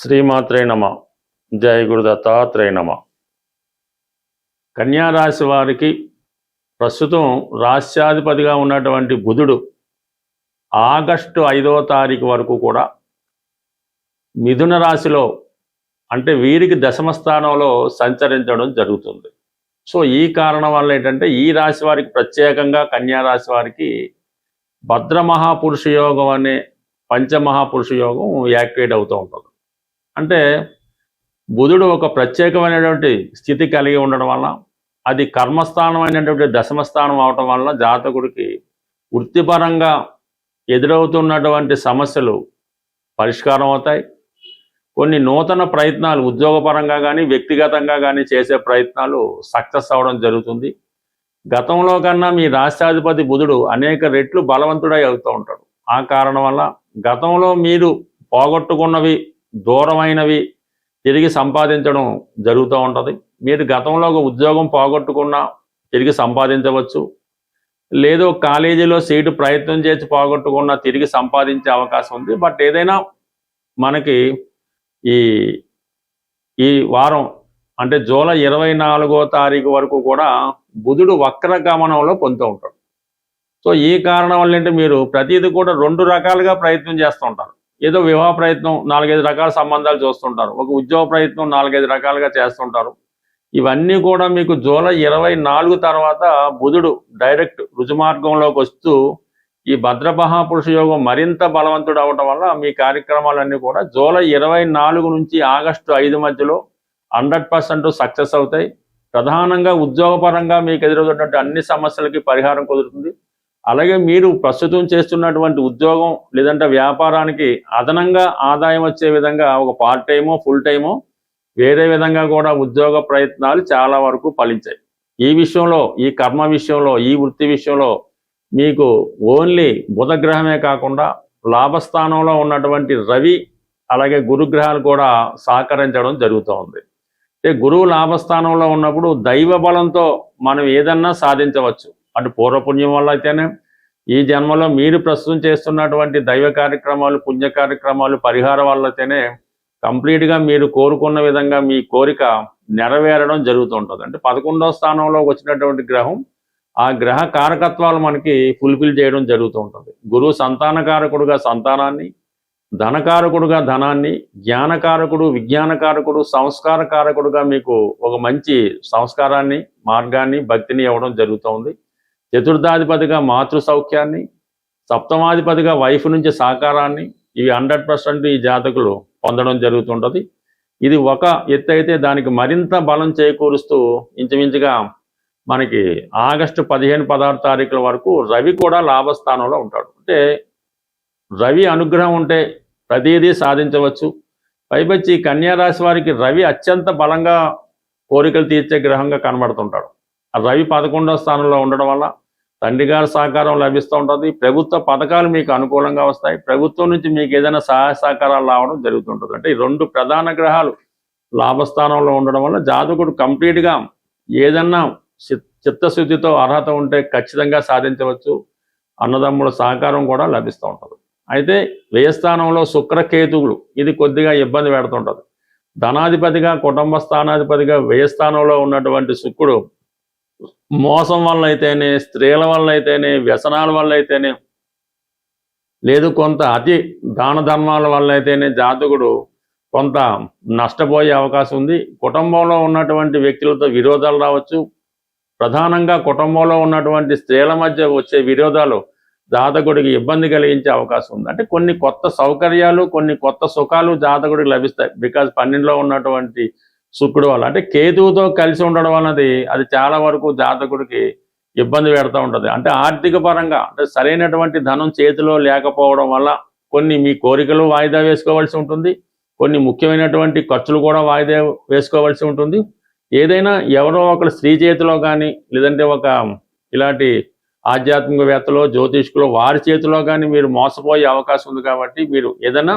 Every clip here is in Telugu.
శ్రీమాత్రే నమ. జయ గురు దత్తాత్రేయ నమ. కన్యా రాశి వారికి ప్రస్తుతం రాశ్యాధిపతిగా ఉన్నటువంటి బుధుడు ఆగస్టు 5వ తారీఖు వరకు కూడా మిథున రాశిలో అంటే వీరికి దశమ స్థానంలో సంచరించడం జరుగుతుంది. సో ఈ కారణం వల్ల ఏంటంటే ఈ రాశి వారికి ప్రత్యేకంగా కన్యా రాశి వారికి భద్రమహాపురుష యోగం అనే పంచమహాపురుష యోగం యాక్టివేట్ అవుతూ ఉంటుంది. అంటే బుధుడు ఒక ప్రత్యేకమైనటువంటి స్థితి కలిగి ఉండడం వల్ల అది కర్మస్థానం అయినటువంటి దశమస్థానం అవటం వల్ల జాతకుడికి వృత్తిపరంగా ఎదురవుతున్నటువంటి సమస్యలు పరిష్కారం అవుతాయి. కొన్ని నూతన ప్రయత్నాలు ఉద్యోగపరంగా కానీ వ్యక్తిగతంగా కానీ చేసే ప్రయత్నాలు సక్సెస్ అవ్వడం జరుగుతుంది. గతంలో కన్నా మీ రాష్ట్రాధిపతి బుధుడు అనేక రెట్లు బలవంతుడై అవుతూ ఉంటాడు. ఆ కారణం వల్ల గతంలో మీరు పోగొట్టుకున్నవి దూరమైనవి తిరిగి సంపాదించడం జరుగుతూ ఉంటుంది. మీరు గతంలో ఒక ఉద్యోగం పోగొట్టుకున్నా తిరిగి సంపాదించవచ్చు, లేదో కాలేజీలో సీటు ప్రయత్నం చేసి పోగొట్టుకున్నా తిరిగి సంపాదించే అవకాశం ఉంది. బట్ ఏదైనా మనకి ఈ వారం అంటే జూలై 24వ తారీఖు వరకు కూడా బుధుడు వక్ర గమనంలో పొందుతూ ఉంటాడు. సో ఈ కారణం వల్ల ఏంటంటే మీరు ప్రతిదీ కూడా రెండు రకాలుగా ప్రయత్నం చేస్తూ ఉంటారు. ఏదో వివాహ ప్రయత్నం 4-5 రకాల సంబంధాలు చూస్తుంటారు, ఒక ఉద్యోగ ప్రయత్నం 4-5 రకాలుగా చేస్తుంటారు. ఇవన్నీ కూడా మీకు జూలై 24 తర్వాత బుధుడు డైరెక్ట్ రుజుమార్గంలోకి వస్తూ ఈ భద్రమహాపురుష యోగం మరింత బలవంతుడు అవడం వల్ల మీ కార్యక్రమాలన్నీ కూడా జూలై 24 నుంచి ఆగస్టు 5 మధ్యలో 100% సక్సెస్ అవుతాయి. ప్రధానంగా ఉద్యోగపరంగా మీకు ఎదురవుతున్నటువంటి అన్ని సమస్యలకి పరిహారం కుదురుతుంది. అలాగే మీరు ప్రస్తుతం చేస్తున్నటువంటి ఉద్యోగం లేదంటే వ్యాపారానికి అదనంగా ఆదాయం వచ్చే విధంగా ఒక పార్ట్ టైమో ఫుల్ టైమో వేరే విధంగా కూడా ఉద్యోగ ప్రయత్నాలు చాలా వరకు ఫలించాయి. ఈ విషయంలో, ఈ కర్మ విషయంలో, ఈ వృత్తి విషయంలో మీకు ఓన్లీ బుధగ్రహమే కాకుండా లాభస్థానంలో ఉన్నటువంటి రవి అలాగే గురుగ్రహాలు కూడా సహకరించడం జరుగుతూ ఉంది. అంటే గురువు లాభస్థానంలో ఉన్నప్పుడు దైవ బలంతో మనం ఏదన్నా సాధించవచ్చు. అటు పూర్వపుణ్యం వల్ల అయితేనే, ఈ జన్మలో మీరు ప్రస్తుతం చేస్తున్నటువంటి దైవ కార్యక్రమాలు, పుణ్య కార్యక్రమాలు, పరిహారం వల్ల అయితేనే కంప్లీట్గా మీరు కోరుకున్న విధంగా మీ కోరిక నెరవేరడం జరుగుతుంటుంది. అంటే 11వ స్థానంలో వచ్చినటువంటి గ్రహం ఆ గ్రహ కారకత్వాలు మనకి ఫుల్ఫిల్ చేయడం జరుగుతూ ఉంటుంది. గురువు సంతానకారకుడుగా సంతానాన్ని, ధనకారకుడుగా ధనాన్ని, జ్ఞానకారకుడు, విజ్ఞానకారకుడు, సంస్కారకారకుడుగా మీకు ఒక మంచి సంస్కారాన్ని, మార్గాన్ని, భక్తిని ఇవ్వడం జరుగుతుంది. చతుర్థాధిపతిగా మాతృ సౌఖ్యాన్ని, సప్తమాధిపతిగా వైఫ్ నుంచి సహకారాన్ని, ఇవి 100% ఈ జాతకులు పొందడం జరుగుతుంటుంది. ఇది ఒక ఎత్తు అయితే దానికి మరింత బలం చేకూరుస్తూ ఇంచుమించుగా మనకి ఆగస్టు 15-16 తారీఖుల వరకు రవి కూడా లాభస్థానంలో ఉంటాడు. అంటే రవి అనుగ్రహం ఉంటే ప్రతిదీ సాధించవచ్చు. పైపచ్చి కన్యా రాశి వారికి రవి అత్యంత బలంగా కోరికలు తీర్చే గ్రహంగా కనబడుతుంటాడు. ఆ రవి 11వ స్థానంలో ఉండడం వల్ల తండ్రి గారి సహకారం లభిస్తూ ఉంటుంది. ప్రభుత్వ పథకాలు మీకు అనుకూలంగా వస్తాయి. ప్రభుత్వం నుంచి మీకు ఏదైనా సహాయ సహకారాలు రావడం జరుగుతుంటుంది. అంటే ఈ రెండు ప్రధాన గ్రహాలు లాభస్థానంలో ఉండడం వల్ల జాతకుడు కంప్లీట్గా ఏదన్నా చిత్తశుద్ధితో అర్హత ఉంటే ఖచ్చితంగా సాధించవచ్చు. అన్నదమ్ముల సహకారం కూడా లభిస్తూ ఉంటుంది. అయితే వ్యయస్థానంలో శుక్రకేతువులు ఇది కొద్దిగా ఇబ్బంది పెడుతుంటుంది. ధనాధిపతిగా, కుటుంబ స్థానాధిపతిగా వ్యయస్థానంలో ఉన్నటువంటి శుక్రుడు మోసం వల్ల అయితేనే, స్త్రీల వల్ల అయితేనే, వ్యసనాల వల్ల అయితేనే, లేదు కొంత అతి దాన ధర్మాల వల్ల అయితేనే జాతకుడు కొంత నష్టపోయే అవకాశం ఉంది. కుటుంబంలో ఉన్నటువంటి వ్యక్తులతో విరోధాలు రావచ్చు. ప్రధానంగా కుటుంబంలో ఉన్నటువంటి స్త్రీల మధ్య వచ్చే విరోధాలు జాతకుడికి ఇబ్బంది కలిగించే అవకాశం ఉంది. అంటే కొన్ని కొత్త సౌకర్యాలు, కొన్ని కొత్త సుఖాలు జాతకుడికి లభిస్తాయి. బికాజ్ 12లో ఉన్నటువంటి శుక్రుడు వల్ల, అంటే కేతువుతో కలిసి ఉండడం అన్నది అది చాలా వరకు జాతకుడికి ఇబ్బంది పెడతా ఉంటుంది. అంటే ఆర్థిక పరంగా అంటే సరైనటువంటి ధనం చేతిలో లేకపోవడం వల్ల కొన్ని మీ కోరికలు వాయిదా వేసుకోవాల్సి ఉంటుంది. కొన్ని ముఖ్యమైనటువంటి ఖర్చులు కూడా వాయిదా వేసుకోవాల్సి ఉంటుంది. ఏదైనా ఎవరో ఒకరు స్త్రీ చేతిలో కానీ లేదంటే ఒక ఇలాంటి ఆధ్యాత్మికవేత్తలో, జ్యోతిష్కులో వారి చేతిలో కానీ మీరు మోసపోయే అవకాశం ఉంది. కాబట్టి మీరు ఏదైనా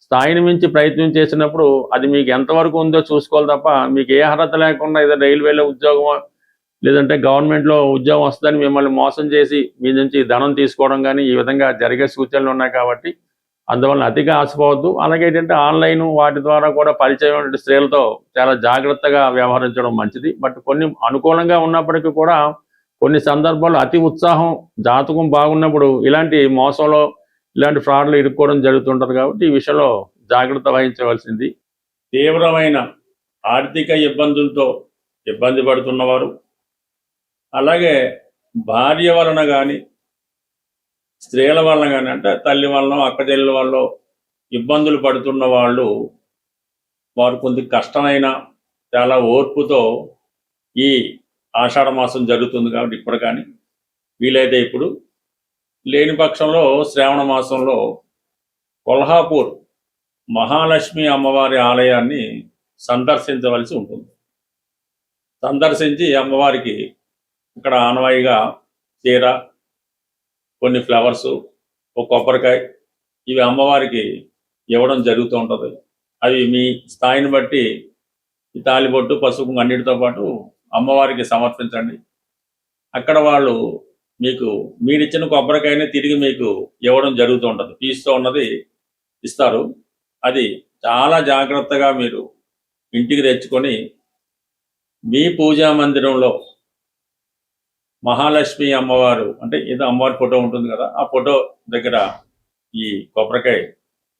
స్థాయిని మించి ప్రయత్నం చేసినప్పుడు అది మీకు ఎంతవరకు ఉందో చూసుకోవాలి తప్ప మీకు ఏ అర్హత లేకుండా ఏదో రైల్వేలో ఉద్యోగం లేదంటే గవర్నమెంట్లో ఉద్యోగం వస్తుందని మిమ్మల్ని మోసం చేసి మీ నుంచి ధనం తీసుకోవడం కానీ ఈ విధంగా జరిగే సూచనలు ఉన్నాయి. కాబట్టి అందువల్ల అతిగా ఆశపోవద్దు. అలాగే ఏంటంటే ఆన్లైన్ వాటి ద్వారా కూడా పరిచయం స్త్రీలతో చాలా జాగ్రత్తగా వ్యవహరించడం మంచిది. బట్ కొన్ని అనుకూలంగా ఉన్నప్పటికీ కూడా కొన్ని సందర్భాల్లో అతి ఉత్సాహం, జాతకం బాగున్నప్పుడు ఇలాంటి మోసంలో ఇలాంటి ఫ్రాడ్లు ఇరుక్కోవడం జరుగుతుంటుంది. కాబట్టి ఈ విషయంలో జాగ్రత్త వహించవలసింది. తీవ్రమైన ఆర్థిక ఇబ్బందులతో ఇబ్బంది పడుతున్నవారు, అలాగే భార్య వలన కానీ స్త్రీల వలన కానీ, అంటే తల్లి వలన అక్క చెల్లెల వల్ల ఇబ్బందులు పడుతున్న వాళ్ళు, వారు కొంత కష్టమైన చాలా ఓర్పుతో ఈ ఆషాఢ మాసం జరుగుతుంది కాబట్టి ఇప్పుడు కానీ వీలైతే ఇప్పుడు, లేని పక్షంలో శ్రావణ మాసంలో కొల్హాపూర్ మహాలక్ష్మి అమ్మవారి ఆలయాన్ని సందర్శించవలసి ఉంటుంది. సందర్శించి అమ్మవారికి ఇక్కడ ఆనవాయిగా చీర, కొన్ని ఫ్లవర్సు, ఒక కొబ్బరికాయ, ఇవి అమ్మవారికి ఇవ్వడం జరుగుతూ ఉంటుంది. అవి మీ స్థాయిని బట్టి ఈ తాలిబొట్టు, పసుపు అన్నిటితో పాటు అమ్మవారికి సమర్పించండి. అక్కడ వాళ్ళు మీకు మీరిచ్చిన కొబ్బరికాయని తిరిగి మీకు ఇవ్వడం జరుగుతూ ఉంటుంది. పీస్తో ఉన్నది ఇస్తారు. అది చాలా జాగ్రత్తగా మీరు ఇంటికి తెచ్చుకొని మీ పూజా మందిరంలో మహాలక్ష్మి అమ్మవారు, అంటే ఏదో అమ్మవారి ఫోటో ఉంటుంది కదా, ఆ ఫోటో దగ్గర ఈ కొబ్బరికాయ,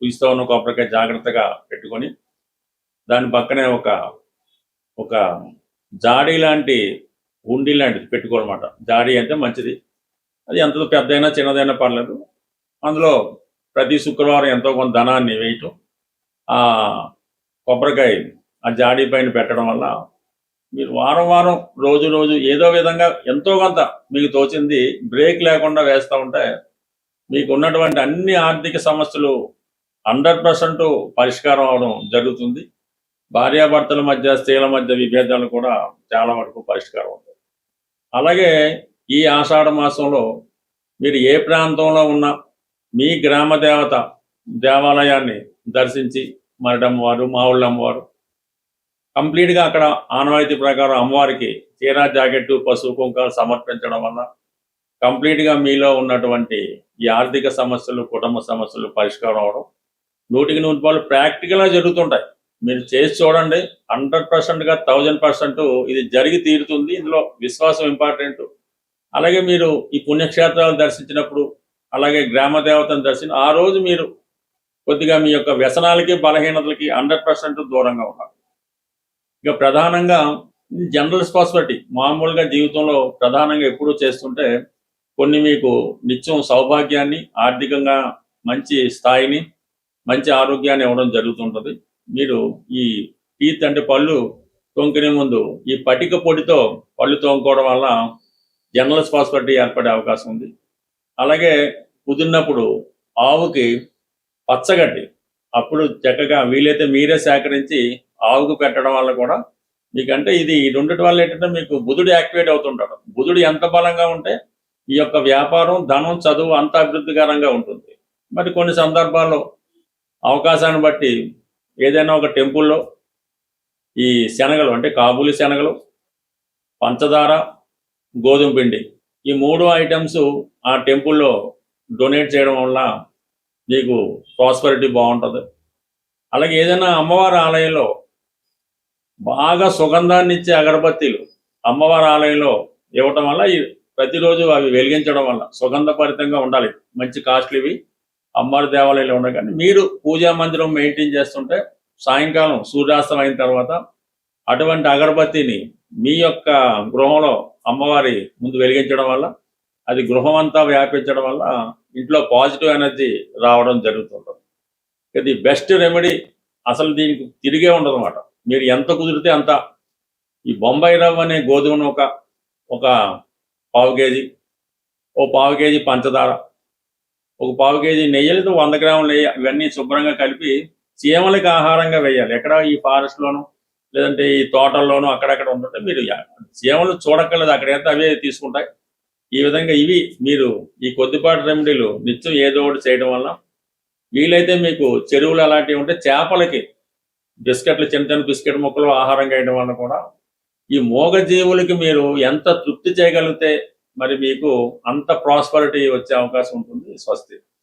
పీస్తో ఉన్న కొబ్బరికాయ జాగ్రత్తగా పెట్టుకొని దాని పక్కనే ఒక జాడీ లాంటి హుండీ లాంటిది పెట్టుకోవాలన్నమాట. జాడీ అంటే మంచిది, అది ఎంత పెద్దైనా చిన్నదైనా పర్లేదు. అందులో ప్రతి శుక్రవారం ఎంతో కొంత ధనాన్ని వేయటం, ఆ కొబ్బరికాయ ఆ జాడీ పైన పెట్టడం వల్ల మీరు వారం వారం రోజు ఏదో విధంగా ఎంతో కొంత మీకు తోచింది బ్రేక్ లేకుండా వేస్తూ ఉంటే మీకు ఉన్నటువంటి అన్ని ఆర్థిక సమస్యలు 100% పరిష్కారం అవడం జరుగుతుంది. భార్యాభర్తల మధ్య, స్త్రీల మధ్య విభేదాలు కూడా చాలా వరకు పరిష్కారం అవుతాయి. అలాగే ఈ ఆషాఢ మాసంలో మీరు ఏ ప్రాంతంలో ఉన్న మీ గ్రామ దేవత దేవాలయాన్ని దర్శించి, మరడమ్మవారు, మావుళ్ళ అమ్మవారు, కంప్లీట్గా అక్కడ ఆనవాయితీ ప్రకారం అమ్మవారికి చీర, జాకెట్టు, పసుపు, కుంకాలు సమర్పించడం వల్ల కంప్లీట్గా మీలో ఉన్నటువంటి ఈ ఆర్థిక సమస్యలు, కుటుంబ సమస్యలు పరిష్కారం అవడం 100% ప్రాక్టికల్గా జరుగుతుంటాయి. మీరు చేసి చూడండి, 100%గా 1000% ఇది జరిగి తీరుతుంది. ఇందులో విశ్వాసం ఇంపార్టెంట్. అలాగే మీరు ఈ పుణ్యక్షేత్రాలు దర్శించినప్పుడు, అలాగే గ్రామ దేవతను దర్శించి ఆ రోజు మీరు కొద్దిగా మీ యొక్క వ్యసనాలకి, బలహీనతలకి 100% దూరంగా ఉండాలి. ఇక ప్రధానంగా జనరల్ స్పాసిబిలిటీ, మామూలుగా జీవితంలో ప్రధానంగా ఎప్పుడూ చేస్తుంటే కొన్ని మీకు నిత్యం సౌభాగ్యాన్ని, ఆర్థికంగా మంచి స్థాయిని, మంచి ఆరోగ్యాన్ని ఇవ్వడం జరుగుతుంటుంది. మీరు ఈ టీత్ అంటే పళ్ళు తోముకునే ముందు ఈ పటిక పొడితో పళ్ళు తోముకోవడం వల్ల జనరల్ స్పాసిబిలిటీ ఏర్పడే అవకాశం ఉంది. అలాగే కుదిరినప్పుడు ఆవుకి పచ్చగడ్డి అప్పుడు చక్కగా వీలైతే మీరే సేకరించి ఆవుకు పెట్టడం వల్ల కూడా మీకంటే ఇది ఉండటం వల్ల ఏంటంటే మీకు బుధుడు యాక్టివేట్ అవుతుంటాడు. బుధుడు ఎంత బలంగా ఉంటే ఈ యొక్క వ్యాపారం, ధనం, చదువు అంత అభివృద్ధికరంగా ఉంటుంది. మరి కొన్ని సందర్భాల్లో అవకాశాన్ని బట్టి ఏదైనా ఒక టెంపుల్లో ఈ శనగలు, అంటే కాబూలి శనగలు, పంచదార, గోధుమ పిండి, ఈ 3 ఐటమ్స్ ఆ టెంపుల్లో డొనేట్ చేయడం వల్ల మీకు ప్రాస్పరిటీ బాగుంటుంది. అలాగే ఏదైనా అమ్మవారి ఆలయంలో బాగా సుగంధాన్ని ఇచ్చే అగరబత్తీలు అమ్మవారి ఆలయంలో ఇవ్వటం వల్ల ప్రతిరోజు అవి వెలిగించడం వల్ల సుగంధభరితంగా ఉండాలి. మంచి కాస్ట్లీవి అమ్మవారి దేవాలయంలో ఉండాలి. కానీ మీరు పూజా మందిరం మెయింటైన్ చేస్తుంటే సాయంకాలం సూర్యాస్తం అయిన తర్వాత అటువంటి అగరబత్తిని మీ యొక్క గృహంలో అమ్మవారి ముందు వెలిగించడం వల్ల అది గృహం అంతా వ్యాపించడం వల్ల ఇంట్లో పాజిటివ్ ఎనర్జీ రావడం జరుగుతుంటుంది. ఇది బెస్ట్ రెమెడీ. అసలు దీనికి తిరిగే ఉండదు అన్నమాట. మీరు ఎంత కుదిరితే అంత ఈ బొంబాయి రవ్వ అనే గోధుమను ఒక పావు కేజీ, ఓ పావు కేజీ పంచదార, ఒక పావు కేజీ నెయ్యిలతో 100 గ్రాముల నెయ్యి, ఇవన్నీ శుభ్రంగా కలిపి చీమలకి ఆహారంగా వేయాలి. ఎక్కడ ఈ ఫారెస్ట్లోనూ లేదంటే ఈ తోటల్లోనూ అక్కడక్కడ ఉంటుంటే మీరు చీమలు చూడక్కర్లేదు, అక్కడైతే అవే తీసుకుంటాయి. ఈ విధంగా ఇవి మీరు ఈ కొద్దిపాటి రెమెడీలు నిత్యం ఏదో ఒకటి చేయడం వల్ల, వీలైతే మీకు చెరువులు అలాంటివి ఉంటే చేపలకి బిస్కెట్లు, చిన్న చిన్న బిస్కెట్ ముక్కలు ఆహారంగా వేయడం వల్ల కూడా ఈ మూగజీవులకి మీరు ఎంత తృప్తి చేయగలిగితే మరి మీకు అంత ప్రాస్పరిటీ వచ్చే అవకాశం ఉంటుంది. స్వస్తి.